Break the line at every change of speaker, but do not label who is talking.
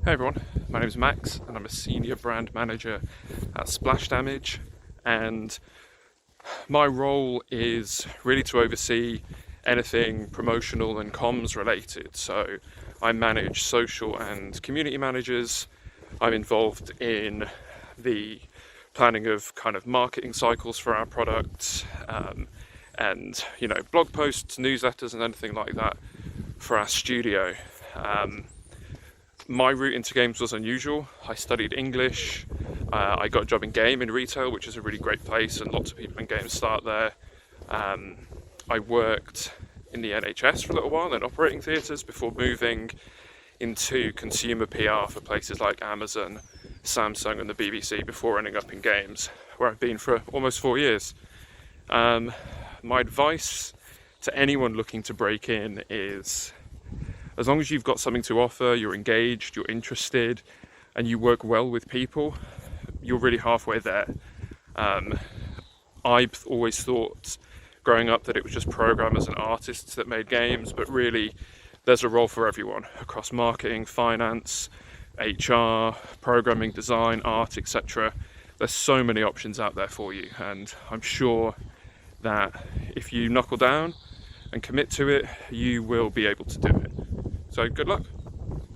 Hey everyone, my name is Max and I'm a Senior Brand Manager at Splash Damage, and my role is really to oversee anything promotional and comms related. So I manage social and community managers. I'm involved in the planning of kind of marketing cycles for our products, and blog posts, newsletters and anything like that for our studio. My route into games was unusual. I studied English, I got a job in retail, which is a really great place and lots of people in games start there. I worked in the NHS for a little while in operating theatres before moving into consumer PR for places like Amazon, Samsung and the BBC before ending up in games, where I've been for almost 4 years. My advice to anyone looking to break in is, as long as you've got something to offer, you're engaged, you're interested, and you work well with people, you're really halfway there. I've always thought growing up that it was just programmers and artists that made games, but really there's a role for everyone across marketing, finance, HR, programming, design, art, etc. There's so many options out there for you, and I'm sure that if you knuckle down and commit to it, you will be able to do it. So good luck.